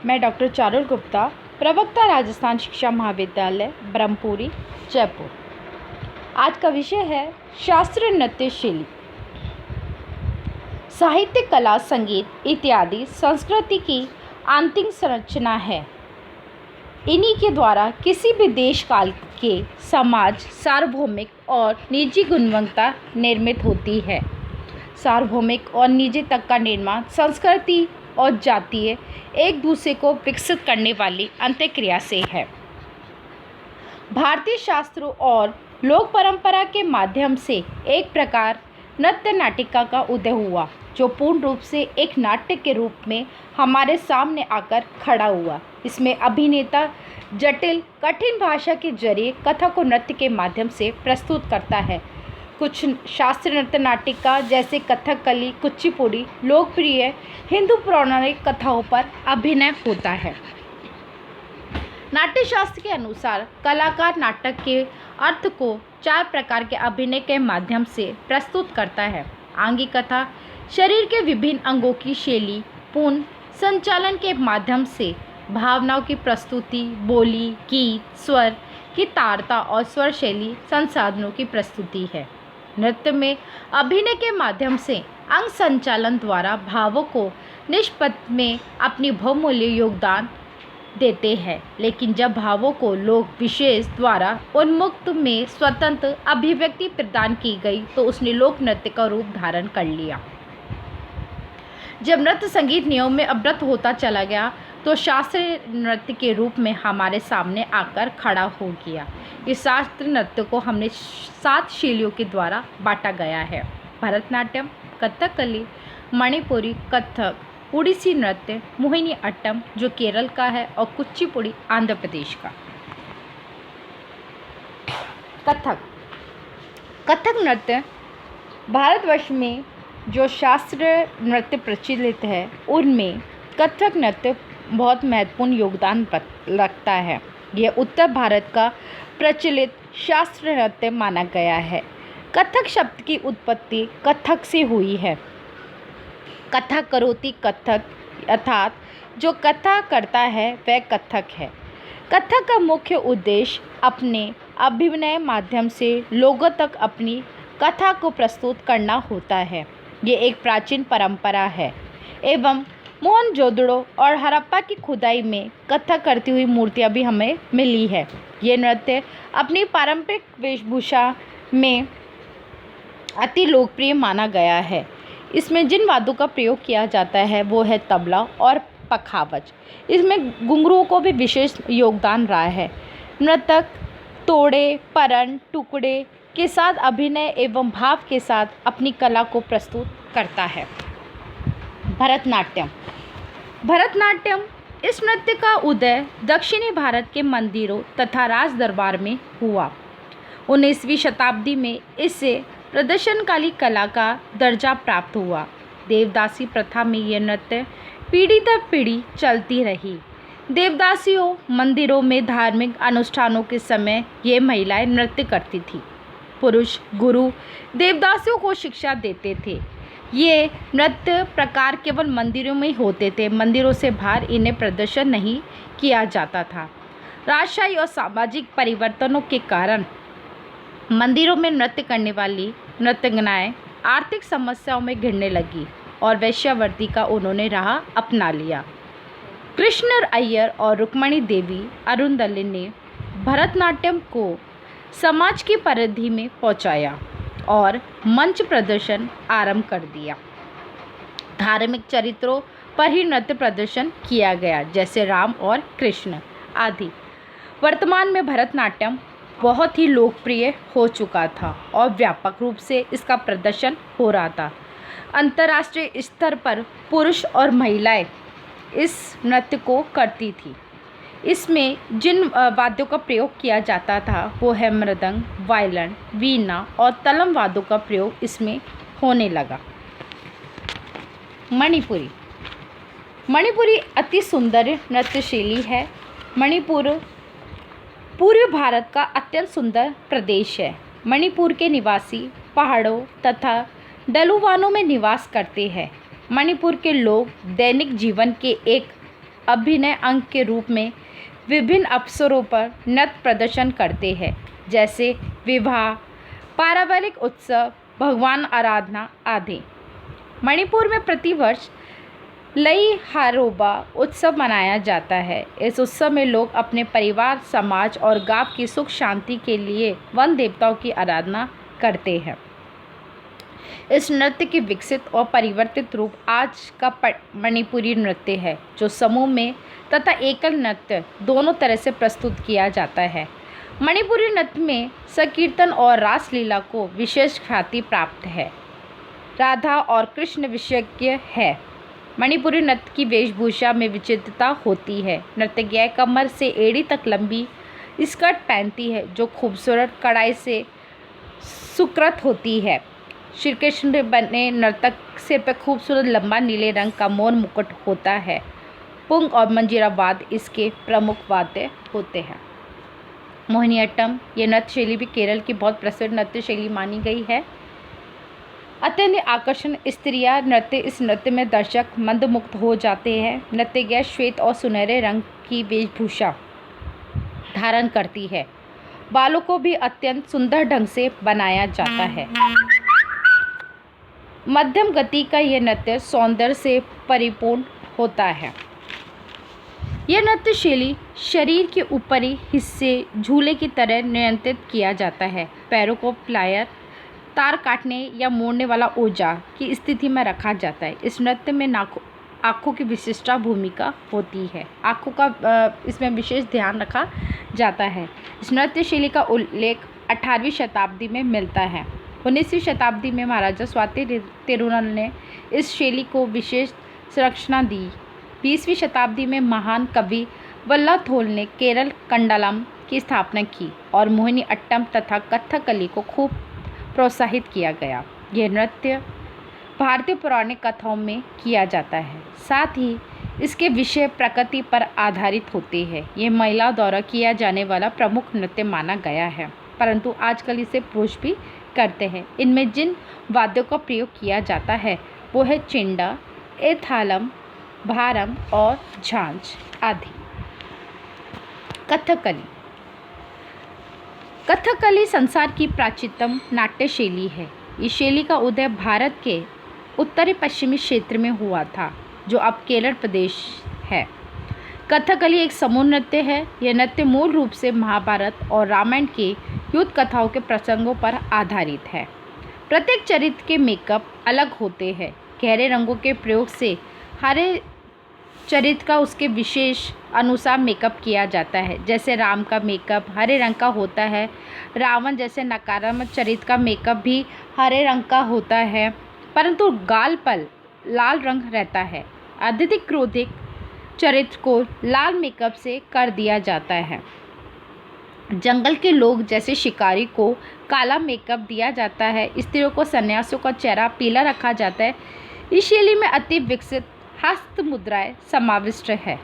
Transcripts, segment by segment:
मैं डॉक्टर चारुल गुप्ता, प्रवक्ता, राजस्थान शिक्षा महाविद्यालय ब्रह्मपुरी, जयपुर। आज का विषय है शास्त्रीय नृत्य शैली। साहित्य, कला, संगीत इत्यादि संस्कृति की आंतरिक संरचना है। इन्हीं के द्वारा किसी भी देश काल के समाज सार्वभौमिक और निजी गुणवत्ता निर्मित होती है। सार्वभौमिक और निजी तक का निर्माण संस्कृति और जातीय एक दूसरे को विकसित करने वाली अंतःक्रिया से है। भारतीय शास्त्रों और लोक परंपरा के माध्यम से एक प्रकार नृत्य नाटिका का उदय हुआ, जो पूर्ण रूप से एक नाट्य के रूप में हमारे सामने आकर खड़ा हुआ। इसमें अभिनेता जटिल कठिन भाषा के जरिए कथा को नृत्य के माध्यम से प्रस्तुत करता है। कुछ शास्त्रीय नृत्य नाटिका जैसे कथकली, कुचिपुड़ी लोकप्रिय हिंदू पौराणिक कथाओं पर अभिनय होता है। नाट्य शास्त्र के अनुसार कलाकार नाटक के अर्थ को 4 प्रकार के अभिनय के माध्यम से प्रस्तुत करता है। आंगिक कथा शरीर के विभिन्न अंगों की शैली पूर्ण संचालन के माध्यम से भावनाओं की प्रस्तुति, बोली, गीत, स्वर की तारता और स्वर शैली संसाधनों की प्रस्तुति है। नृत्य में अभिनय के माध्यम से अंग संचालन द्वारा भावों को निष्पत्ति में अपनी बहुमूल्य योगदान देते हैं, लेकिन जब भावों को लोक विशेष द्वारा उन्मुक्त में स्वतंत्र अभिव्यक्ति प्रदान की गई तो उसने लोक नृत्य का रूप धारण कर लिया। जब नृत्य संगीत नियम में अवगत होता चला गया तो शास्त्रीय नृत्य के रूप में हमारे सामने आकर खड़ा हो गया। इस शास्त्रीय नृत्य को हमने 7 शैलियों के द्वारा बांटा गया है: भरतनाट्यम, कथकली, मणिपुरी, कथक, उड़ीसी नृत्य, मोहिनी अट्टम जो केरल का है और कुचिपुड़ी आंध्र प्रदेश का। कथक नृत्य भारतवर्ष में जो शास्त्रीय नृत्य प्रचलित है उनमें कथक नृत्य बहुत महत्वपूर्ण योगदान रखता है। यह उत्तर भारत का प्रचलित शास्त्रीय नृत्य माना गया है। कथक शब्द की उत्पत्ति कथक से हुई है। कथा करोति कथक, अर्थात जो कथा करता है वह कथक है। कथक का मुख्य उद्देश्य अपने अभिनय माध्यम से लोगों तक अपनी कथा को प्रस्तुत करना होता है। ये एक प्राचीन परंपरा है एवं मोहनजोदड़ो और हड़प्पा की खुदाई में कथक करती हुई मूर्तियां भी हमें मिली है। ये नृत्य अपनी पारंपरिक वेशभूषा में अति लोकप्रिय माना गया है। इसमें जिन वाद्यों का प्रयोग किया जाता है वो है तबला और पखावज। इसमें घुंघरूओं को भी विशेष योगदान रहा है। नर्तक तोड़े, परन, टुकड़े के साथ अभिनय एवं भाव के साथ अपनी कला को प्रस्तुत करता है। भरतनाट्यम इस नृत्य का उदय दक्षिणी भारत के मंदिरों तथा राज दरबार में हुआ। 19वीं शताब्दी में इसे प्रदर्शनकारी कला का दर्जा प्राप्त हुआ। देवदासी प्रथा में यह नृत्य पीढ़ी दर पीढ़ी चलती रही। देवदासियों मंदिरों में धार्मिक अनुष्ठानों के समय ये महिलाएं नृत्य करती थीं। पुरुष गुरु देवदासियों को शिक्षा देते थे। ये नृत्य प्रकार केवल मंदिरों में ही होते थे। मंदिरों से बाहर इन्हें प्रदर्शन नहीं किया जाता था। राजशाही और सामाजिक परिवर्तनों के कारण मंदिरों में नृत्य करने वाली नृत्यंगनाएं आर्थिक समस्याओं में घिरने लगी और वेश्यावृत्ति का उन्होंने राह अपना लिया। कृष्ण अय्यर और रुक्मणी देवी अरुंदले ने भरतनाट्यम को समाज की परिधि में पहुंचाया और मंच प्रदर्शन आरंभ कर दिया। धार्मिक चरित्रों पर ही नृत्य प्रदर्शन किया गया, जैसे राम और कृष्ण आदि। वर्तमान में भरतनाट्यम बहुत ही लोकप्रिय हो चुका था और व्यापक रूप से इसका प्रदर्शन हो रहा था। अंतर्राष्ट्रीय स्तर पर पुरुष और महिलाएं इस नृत्य को करती थी। इसमें जिन वाद्यों का प्रयोग किया जाता था वो है मृदंग, वायलिन, वीणा और तलम वाद्यों का प्रयोग इसमें होने लगा। मणिपुरी अति सुंदर नृत्य शैली है। मणिपुर पूर्वी भारत का अत्यंत सुंदर प्रदेश है। मणिपुर के निवासी पहाड़ों तथा ढलुवानों में निवास करते हैं। मणिपुर के लोग दैनिक जीवन के एक अभिनय अंग के रूप में विभिन्न अवसरों पर नृत्य प्रदर्शन करते हैं, जैसे विवाह, पारिवारिक उत्सव, भगवान आराधना आदि। मणिपुर में प्रतिवर्ष लई हारोबा उत्सव मनाया जाता है। इस उत्सव में लोग अपने परिवार, समाज और गांव की सुख शांति के लिए वन देवताओं की आराधना करते हैं। इस नृत्य के विकसित और परिवर्तित रूप आज का मणिपुरी नृत्य है, जो समूह में तथा एकल नृत्य दोनों तरह से प्रस्तुत किया जाता है। मणिपुरी नृत्य में संकीर्तन और रासलीला को विशेष ख्याति प्राप्त है। राधा और कृष्ण विशेषज्ञ है। मणिपुरी नृत्य की वेशभूषा में विचित्रता होती है। नर्तकियाँ कमर से एड़ी तक लंबी स्कर्ट पहनती है, जो खूबसूरत कढ़ाई से सुकृत होती है। श्री कृष्ण बने नर्तक सिर पर खूबसूरत लंबा नीले रंग का मौन मुकुट होता है। पुंग और मंजीरा वाद्य इसके प्रमुख वाद्य होते हैं। मोहिनीअट्टम ये नृत्य शैली भी केरल की बहुत प्रसिद्ध नृत्य शैली मानी गई है। अत्यंत आकर्षण स्त्रियां नृत्य, इस नृत्य में दर्शक मंत्रमुग्ध हो जाते हैं। नृत्यज्ञ श्वेत और सुनहरे रंग की वेशभूषा धारण करती है। बालों को भी अत्यंत सुंदर ढंग से बनाया जाता है। मध्यम गति का यह नृत्य सौंदर्य से परिपूर्ण होता है। यह नृत्य शैली शरीर के ऊपरी हिस्से झूले की तरह नियंत्रित किया जाता है। पैरों को प्लायर, तार काटने या मोड़ने वाला औजार की स्थिति में रखा जाता है। इस नृत्य में आँखों की विशिष्ट भूमिका होती है। आँखों का इसमें विशेष ध्यान रखा जाता है। इस नृत्य शैली का उल्लेख 18वीं शताब्दी में मिलता है। 19वीं शताब्दी में महाराजा स्वाति तिरुनाल ने इस शैली को विशेष संरक्षण दी। 20वीं शताब्दी में महान कवि वल्लथोल ने केरल कंडलम की स्थापना की और मोहिनीअट्टम तथा कथकली को खूब प्रोत्साहित किया गया। यह नृत्य भारतीय पौराणिक कथाओं में किया जाता है, साथ ही इसके विषय प्रकृति पर आधारित होते हैं। यह महिलाओं द्वारा किया जाने वाला प्रमुख नृत्य माना गया है, परंतु आजकल इसे पुरुष भी करते हैं। इनमें जिन वाद्यों का प्रयोग किया जाता है वो है चिंडा, एथालम, भारम और झांझ आदि। कथकली कथकली संसार की प्राचीनतम नाट्य शैली है। इस शैली का उदय भारत के उत्तरी पश्चिमी क्षेत्र में हुआ था, जो अब केरल प्रदेश है। कथकली एक समूह नृत्य है। यह नृत्य मूल रूप से महाभारत और रामायण के युद्ध कथाओं के प्रसंगों पर आधारित है। प्रत्येक चरित्र के मेकअप अलग होते हैं। गहरे रंगों के प्रयोग से हरे चरित्र का उसके विशेष अनुसार मेकअप किया जाता है। जैसे राम का मेकअप हरे रंग का होता है। रावण जैसे नकारात्मक चरित्र का मेकअप भी हरे रंग का होता है, परंतु गाल पर लाल रंग रहता है। अत्यधिक क्रोधित चरित्र को लाल मेकअप से कर दिया जाता है। जंगल के लोग जैसे शिकारी को काला मेकअप दिया जाता है। स्त्रियों को सन्यासियों का चेहरा पीला रखा जाता है। इस शैली में अति विकसित हस्त मुद्राएं समाविष्ट है।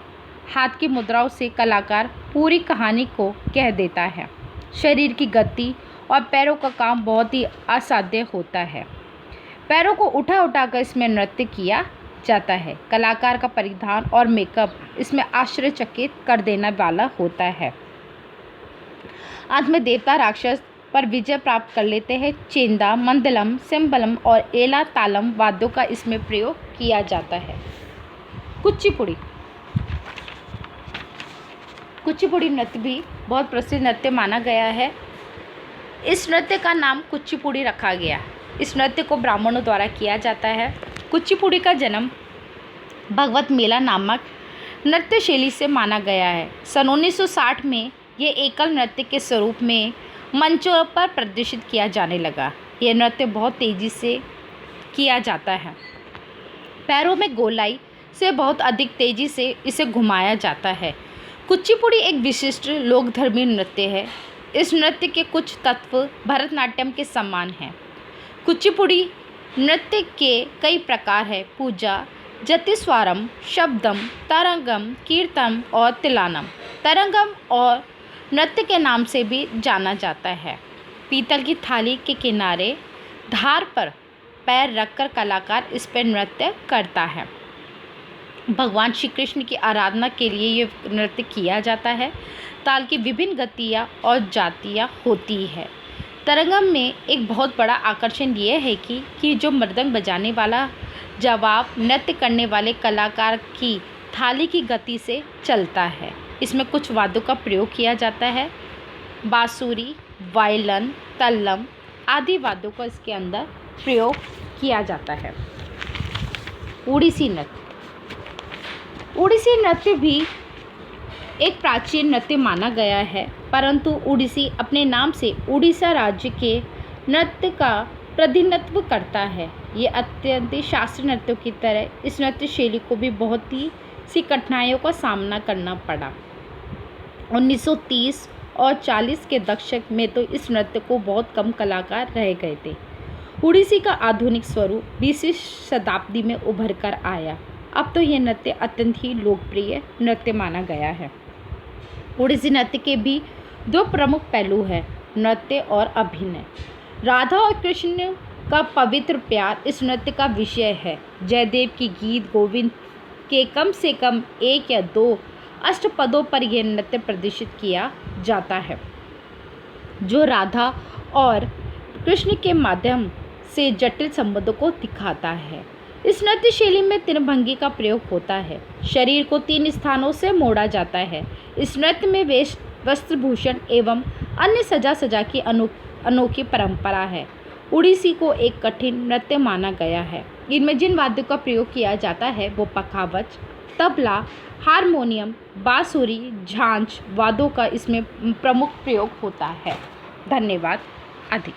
हाथ की मुद्राओं से कलाकार पूरी कहानी को कह देता है। शरीर की गति और पैरों का काम बहुत ही असाध्य होता है। पैरों को उठा उठाकर इसमें नृत्य किया जाता है। कलाकार का परिधान और मेकअप इसमें आश्चर्यचकित कर देने वाला होता है। अंत में देवता राक्षस पर विजय प्राप्त कर लेते हैं। चेंदा, मंदलम, सिम्बलम और एला तालम वाद्यों का इसमें प्रयोग किया जाता है। कुचिपुड़ी कुचिपुड़ी नृत्य भी बहुत प्रसिद्ध नृत्य माना गया है। इस नृत्य का नाम कुचिपुड़ी रखा गया। इस नृत्य को ब्राह्मणों द्वारा किया जाता है। कुचिपुड़ी का जन्म भगवत मेला नामक नृत्य शैली से माना गया है। सन 1960 में ये एकल नृत्य के स्वरूप में मंचों पर प्रदर्शित किया जाने लगा। यह नृत्य बहुत तेज़ी से किया जाता है। पैरों में गोलाई से बहुत अधिक तेज़ी से इसे घुमाया जाता है। कुचिपुड़ी एक विशिष्ट लोकधर्मी नृत्य है। इस नृत्य के कुछ तत्व भरतनाट्यम के समान हैं। कुचिपुड़ी नृत्य के कई प्रकार हैं। पूजा, जतिस्वारम, शब्दम, तरंगम, कीर्तन और तिलानम। तरंगम और नृत्य के नाम से भी जाना जाता है। पीतल की थाली के किनारे धार पर पैर रखकर कलाकार इस पर नृत्य करता है। भगवान श्री कृष्ण की आराधना के लिए ये नृत्य किया जाता है। ताल की विभिन्न गतियाँ और जातियाँ होती है। तरंगम में एक बहुत बड़ा आकर्षण ये है कि जो मृदंग बजाने वाला जवाब नृत्य करने वाले कलाकार की थाली की गति से चलता है। इसमें कुछ वाद्यों का प्रयोग किया जाता है। बांसुरी, वायलन, तल्लम आदि वाद्यों का इसके अंदर प्रयोग किया जाता है। ओडिसी नृत्य। ओडिसी नृत्य भी एक प्राचीन नृत्य माना गया है, परंतु ओडिसी अपने नाम से उड़ीसा राज्य के नृत्य का प्रतिनिधित्व करता है। ये अत्यंत शास्त्रीय नृत्यों की तरह इस नृत्य शैली को भी बहुत ही सी कठिनाइयों का सामना करना पड़ा। 1930 और 40 के दशक में तो इस नृत्य को बहुत कम कलाकार रह गए थे। ओडिसी का आधुनिक स्वरूप 20वीं शताब्दी में उभर कर आया। अब तो यह नृत्य अत्यंत ही लोकप्रिय नृत्य माना गया है। ओडिसी नृत्य के भी दो प्रमुख पहलू हैं, नृत्य और अभिनय। राधा और कृष्ण का पवित्र प्यार इस नृत्य का विषय है। जयदेव की गीत गोविंद के कम से कम 1 या 2 अष्टपदों पर यह नृत्य प्रदर्शित किया जाता है, जो राधा और कृष्ण के माध्यम से जटिल संबंधों को दिखाता है। इस नृत्य शैली में त्रिभंगी का प्रयोग होता है। शरीर को 3 स्थानों से मोड़ा जाता है। इस नृत्य में वस्त्रभूषण एवं अन्य सजा सजा की अनोखी परंपरा है। ओडिसी को एक कठिन नृत्य माना गया है। इनमें जिन वाद्यों का प्रयोग किया जाता है वो पखावज, तबला, हारमोनियम, बांसुरी, झांझ वाद्यों का इसमें प्रमुख प्रयोग होता है। धन्यवाद। अधिक